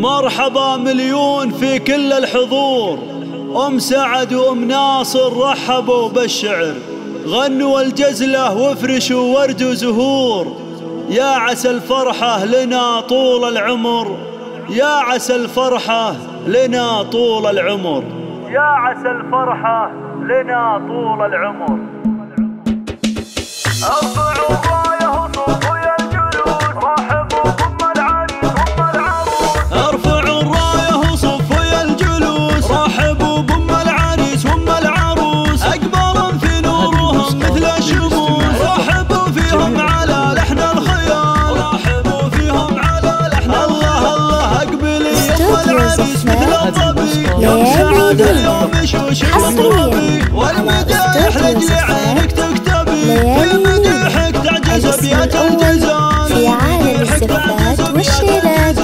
مرحبا مليون في كل الحضور. أم سعد وأم ناصر رحبوا بالشعر، غنوا الجزلة وافرشوا ورد وزهور. يا عسى الفرحة لنا طول العمر، يا عسى الفرحة لنا طول العمر، يا عسى الفرحة لنا طول العمر. ارفعوا الراية وصفوا يا الجلوس، رحبوا بأم العريس وأم العروس. ارفعوا الراية وصفوا يا الجلوس، رحبوا بأم العريس وأم العروس. أقمار في نورهم مثل الشموس، رحبوا فيهم على لحن الخيال، رحبوا فيهم على لحن الله. الله أقبلي أم العريس مثل الظبي، يوم سعد اليوم شوش وطربي، والمدايح لأجل عينك تكتبي، في مديحك تعجز أبيات الجزال، في عالم الزفات والشيلات.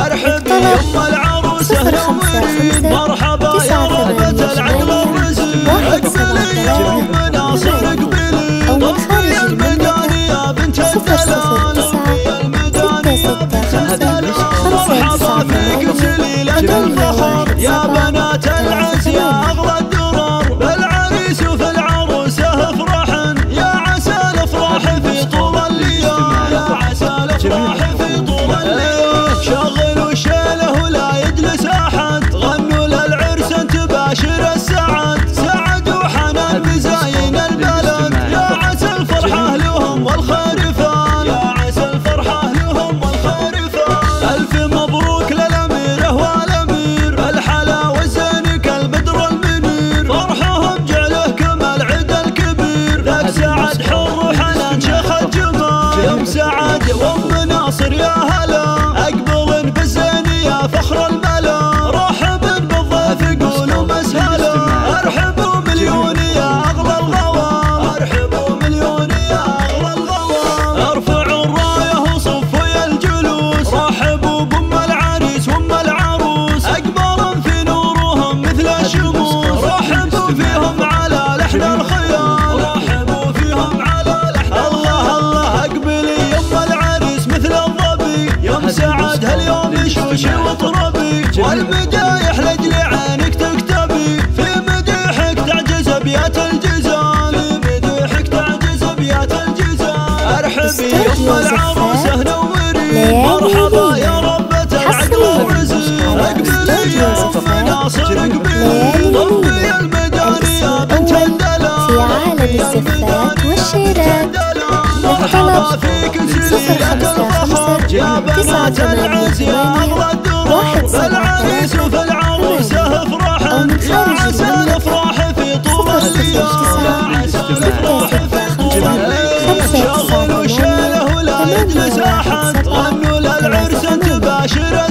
ارحبي أم العروس أهلا وسهلا، مرحبا يا ربة العقل والرزق. اقبلي يا أم ناصر اقبلي، طبي الميدان يا بنت الدلال، طبي الميدان يا بنت الدلال. مرحبا فيك سليلة الفخر، يا بنات العز يا أغلى الدرر، بالعريس وفي العروسة افرحن، يا عسى الافراح في طول الليل، يا عسى الافراح في طول الليل. شغلوا الشيله ولا يجلس احد، غنوا للعرس انت باشر السعد، سعد وحنان مزاين البلد، يا عسى الفرحه لهم والخير فان، يا عسى الفرحه لهم والخير فان. الف مبروك للاميره والامير، الحلا والزين كالبدر المنير، فرحهم جعله كما العيد الكبير، ذاك سعد حر وحنان شيخ الجمال، يوم سعد وام ناصر يا هلا، اقبل بالزين يا فخر الملا، رحبا بالضيف قولوا مسهلا، ارحبوا مليون يا اغلى الغوام، ارحبوا مليون يا اغلى الغوام. ارفعوا الرايه وصفوا يا الجلوس، رحبوا بأم العريس وأم العروس. اقمار في نورهم مثل الشموس، رحبوا فيهم على لحن الخيال، رحبوا فيهم على لحن الله. الله اقبلي أم العريس مثل الظبي، يوم سعد هاليوم شوش وطربي، والمدايح لأجل عينك تكتبي، في مديحك تعجز أبيات الجزال، في مديحك تعجز أبيات الجزال. ارحبي أم العروسة نوري، مرحبا يا ربة العقل والرزق. اقبلي يا أم ناصر اقبلي، طبي الميدان يا بنت الدلال، في عالم الزفات والشيلات. مرحبا فيك سليلة الفخر، يا بنات العز يا أغلى الدرر، بالعريس وفي العروسة افرحن، يا عسى الافراح في طول الليل، يا عسى الافراح في طول الليل. شغلوا الشيله ولا يجلس احد، غنوا للعرس انت باشر